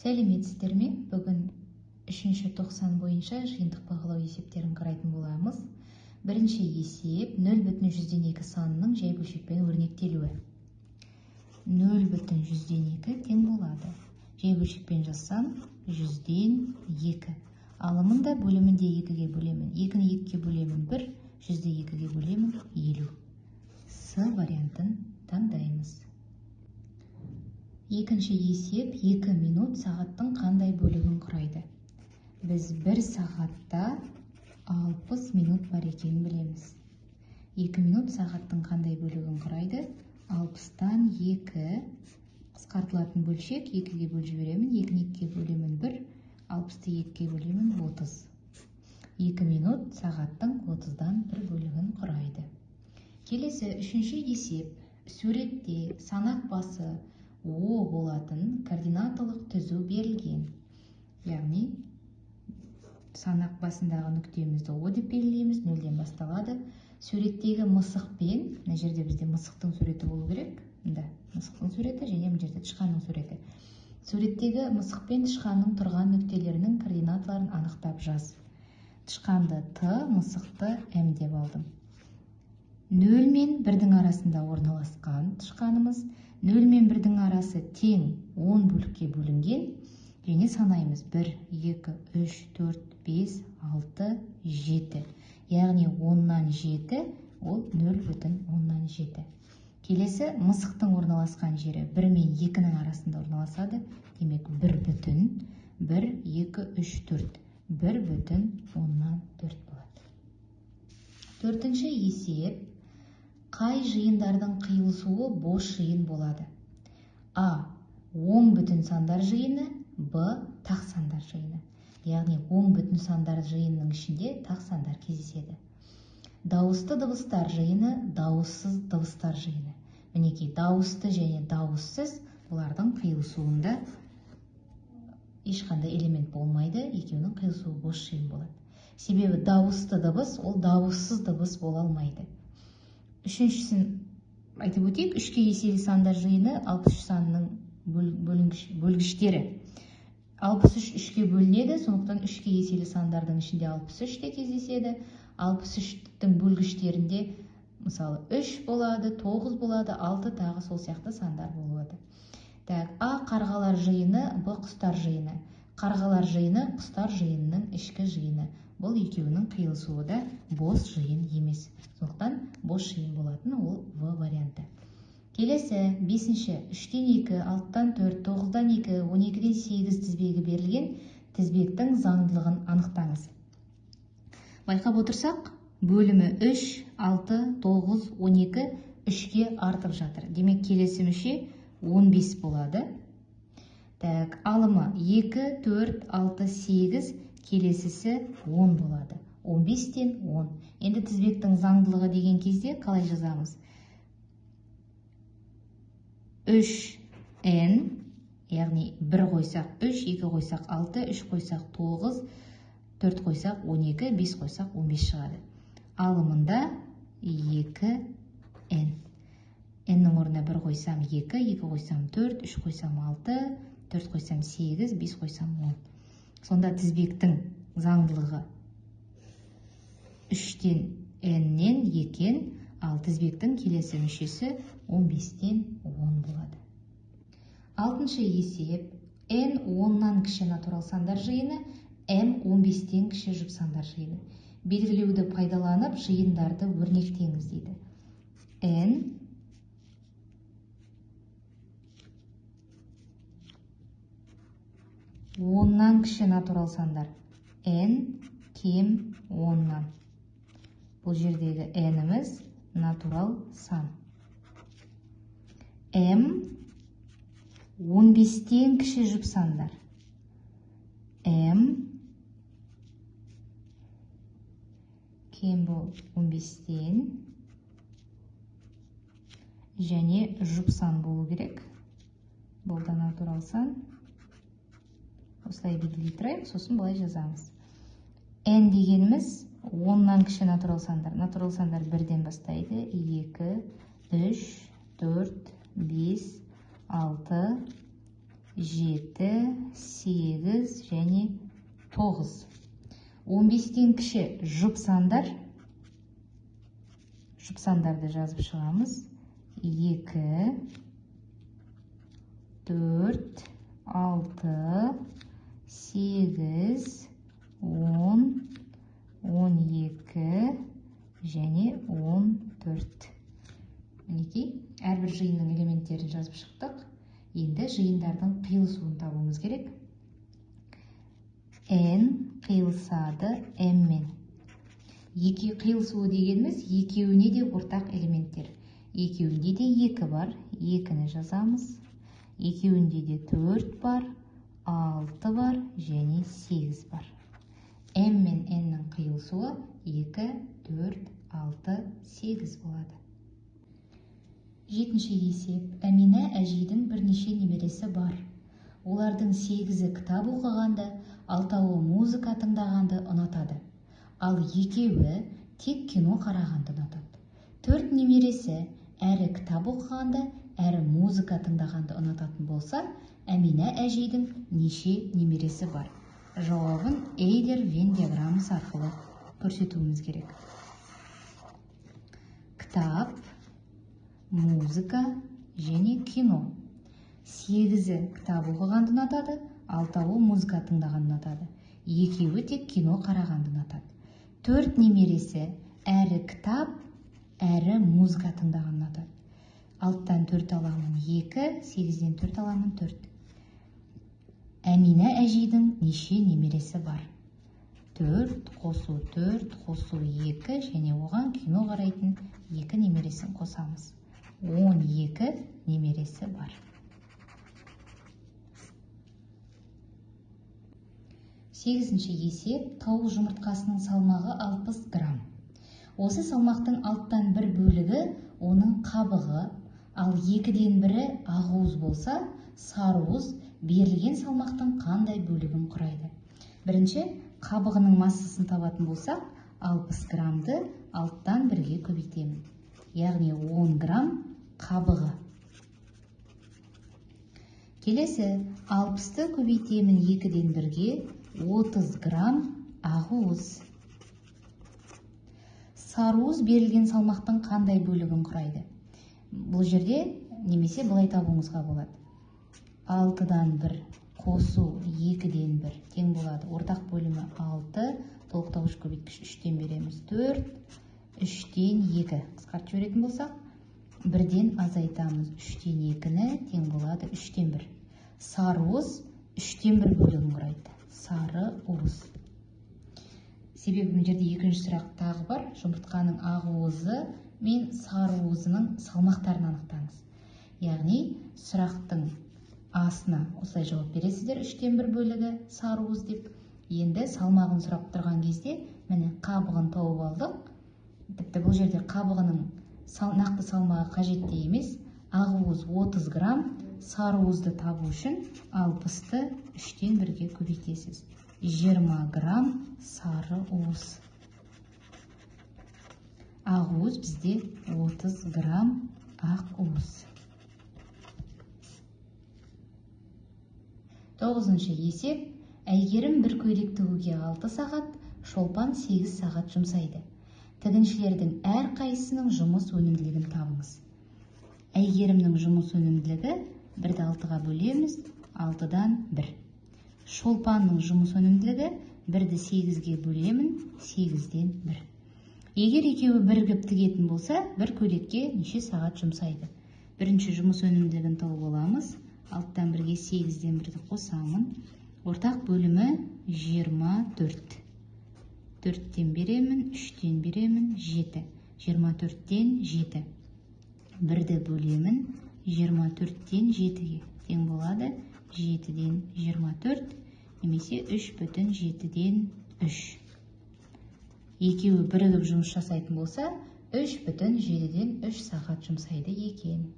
Сәлеметсіздер ме? Бүгін 3-90 бойынша жиынтық бағалау есептерін қарайтын боламыз. Бірінші есеп 0,2 санының жай бөлшекпен өрнектелуі. 0,2 тең болады. Жай бөлшекпен жазсам 100-2. Алымында бөлімінде 2-ге бөлемін. 2-ні 2-ге бөлемін 1, 100-ді 2-ге бөлемін 50. С вариантын таңдаймыз. Екінші есеп 2 минут сағаттың қандай бөлігін құрайды? Біз 1 сағатта 60 минут бар екенін білеміз. 2 минут сағаттың қандай бөлігін құрайды? 60-тан 2 қысқартылатын бөлшек 2-ге бөліп жіберемін. 2-ні 2-ге бөлемін 1, 60-ты 2-ге бөлемін 30. 2 минут сағаттың 30-дан 1 бөлігін құрайды. Келесі үшінші есеп. Суретте санақ басы О болатын координаталық түзу берілген. Яғни, санақ басындағы нүктемізді О деп белгілейміз, 0-ден басталады. Суреттегі мысықпен, мына жерде бізде мысықтың суреті болу керек. Мында мысықтың суреті және мына жерде тышқанның суреті. Суреттегі мысықпен тышқанның тұрған нүктелерінің координаталарын анықтап жаз. Тышқанды Т, мысықты М деп алдым. 0 мен 1-дің арасында орналасқан тышқанымыз, 0 мен 1-дің арасы тең 10 бөлікке бөлінген, және санаймыз 1, 2, 3, 4, 5, 6, 7. Яғни 10-нан 7, ол 0,10-нан 7. Келесі мысықтың орналасқан жері 1 мен 2-нің арасында орналасады. Демек 1,1, 2, 3, 4. 1,10-нан 4 болады. Төртінші есеп. Қай жиындардың қиылысуы бос жиын болады? А. Оң бүтін сандар жиыны, Б. Тақ сандар жиыны. Яғни оң бүтін сандар жиынының ішінде тақ сандар кездеседі. Дауысты дыбыстар жиыны, дауыссыз дыбыстар жиыны. Мінекей, дауысты және дауыссыз бұлардың қиылысуында ешқандай элемент болмайды, екеуінің қиылысуы бос жиын болады. Себебі дауысты дыбыс, ол дауыссыз дыбыс бола алмайды. Үшіншісін айтып өтейік, 3-ке еселі сандар жиыны 63 санының бөлгіштері. 63 3-ке бөлінеді, сондықтан 3-ке еселі сандардың ішінде 63 те кездеседі. 63-тің бөлгіштерінде мысалы 3 болады, 9 болады, 6 тағы сол сияқты сандар болады. А. Қарғалар жиыны, Б. Құстар жиыны. Қарғалар жиыны құстар жиынының ішкі жиыны. Бұл екеуінің қиылысуы да бос жиын емес. Сондықтан бос жиын болатын ол В варианты. Келесі 5-ші 3-тен 2, 6-тан 4, 9-дан 2, 12-ден 8 тізбегі берілген тізбектің заңдылығын анықтаңыз. Байқап отырсақ, бөлімі 3, 6, 9, 12, 3-ге артып жатыр. Демек келесі мүше 15 болады. Алымы 2, 4, 6, 8, келесісі 10 болады. 15-тен 10. Енді тізбектің заңдылығы деген кезде қалай жазамыз? 3n, яғни 1 қойсақ 3, 2 қойсақ 6, 3 қойсақ 9, 4 қойсақ 12, 5 қойсақ 15 шығады. Алымында 2n. n-нің орнына 1 қойсам 2, 2 қойсам 4, 3 қойсам 6, 4 қойсам 8, 5 қойсам 10. Сонда тізбектің заңдылығы 3-тен n-нен 2-ен, ал тізбектің келесі мүшесі 15-тен 10 болады. 6-шы есеп. n 10-нан кіші натурал сандар жиыны, m 15-тен кіші жұп сандар жиыны. Белгілеуді пайдаланып жиындарды өрнектеңіз дейді. n 10-нан кіші натурал сандар. n кем 10-нан. Бұл жердегі n-іміз натурал сан. m 15-тен кіші жұп сандар. m кем 15-тен және жұп сан болу керек. Бұл да натурал сан. Осылай белгілей тұрайық, сосын былай жазамыз. n дегеніміз 10-нан кіші натурал сандар. Натурал сандар 1-ден бастайды. 2, 3, 4, 5, 6, 7, 8 және 9. 15-тен кіші жұп сандар. Жұп сандарды жазып шығамыз. 2, 4, 6, 8, 10, 12 және 14. Мінекей, әрбір жиынның элементтерін жазып шықтық. Енді жиындардың қиылысуын табуымыз керек. N қиылысады M-мен. Қиылысуы дегеніміз екеуіне де ортақ элементтер. Екеуінде де 2 бар, 2-ні жазамыз. Екеуінде де 4 бар, 6 бар және 8 бар. M мен N-нің қиылысуы 2, 4, 6, 8 болады. 7-ші есеп. Әмина әжейдің бірнеше немересі бар. Олардың 8-і кітап оқығанды, 6-ы музыка тыңдағанды ұнатады. Ал 2-і тек кино қарағанды ұнатады. 4 немересі әрі кітап оқығанды, әрі музыка тыңдағанды ұнататын болса, Әмина әжейдің неше немересі бар? Жауабын Эйлер Вен диаграммасы арқылы көрсетуіміз керек. Кітап, музыка және кино. 8-і кітап оқығанды ұнатады, 6-ы музыка тыңдағанды ұнатады. 2-і тек кино қарағанды ұнатады. 4 немересі әрі кітап, әрі музыка тыңдағанды ұнатады. 6-тан 4 аламын 2, 8-ден 4 аламын 4. Әмина әжейдің неше немересі бар? 4 қосу 4 қосу 2 және оған кино қарайтын 2 немересін қосамыз. 12 немересі бар. 8-ші есеп. Тауық жұмыртқасының салмағы 60 грамм. Осы салмақтың 6-тан 1 бөлігі оның қабығы, ал 2-ден 1-і ақуыз болса, сарыуыз берілген салмақтың қандай бөлігін құрайды? Бірінші, қабығының массасын табатын болсақ, 60 граммды 6-тан 1-ге көбейтемін. Яғни 10 грамм қабығы. Келесі, 60-ты көбейтемін 2-ден 1-ге, 30 грамм ақуыз. Сарыуыз берілген салмақтың қандай бөлігін құрайды? Бұл жерде немесе былай табуыңызға болады. 6-дан 1 қосу 2-ден 1 тең болады. Ортақ бөлімі 6, толықтауыш көбейткіш 3-тен береміз 4, 3-тен 2. Қысқартып жіберетін болсақ, 1-ден азайтамыз 3-тен 2-ні тең болады 3-тен 1. Сарыуыз 3-тен 1 бөлігін құрайды. Сарыуыз. Себебі бұл жерде екінші сұрақ тағы бар. Жұмыртқаның ақуызы мен сарыуызының салмақтарын анықтаңыз. Яғни сұрақтың асына осылай жауап бересіздер. 3-тен 1 бөлігі сарыуыз деп. Енді салмағын сұрап тұрған кезде міне қабығын тауып алдық. Тіпті бұл жерде қабығының нақты салмағы қажетті емес. Ақуыз 30 грамм, сарыуызды табу үшін 60-ты 3-тен 1-ге көбейтесіз. 20 грамм сарыуыз. Ақуыз бізде 30 грамм ақуыз. 9-ші есеп. Әйгерім бір көйлек тігуге 6 сағат, Шолпан 8 сағат жұмсайды. Тігіншілердің әр қайсының жұмыс өнімділігін табыңыз. Әйгерімнің жұмыс өнімділігі 1-ді 6-ға бөлеміз, 6-дан 1. Шолпанның жұмыс өнімділігі 1-ді 8-ге бөлемін, 8-ден 1. Егер екеуі бірігіп тігетін болса, бір көйлекке неше сағат жұмсайды? Бірінші жұмыс өнімділігін тауып аламыз. 6-дан 1-ге 8-ден 1-ді қосамын. Ортақ бөлімі 24. 4-тен беремін, 3-тен беремін, 7. 24-тен 7. 1-ді бөлемін, 24-тен 7-ге тең болады. 7-ден 24, немесе 3,7-ден 3. Екеуі бірігіп жұмыс жасайтын болса, 3,7-ден 3 сағат жұмсайды екен.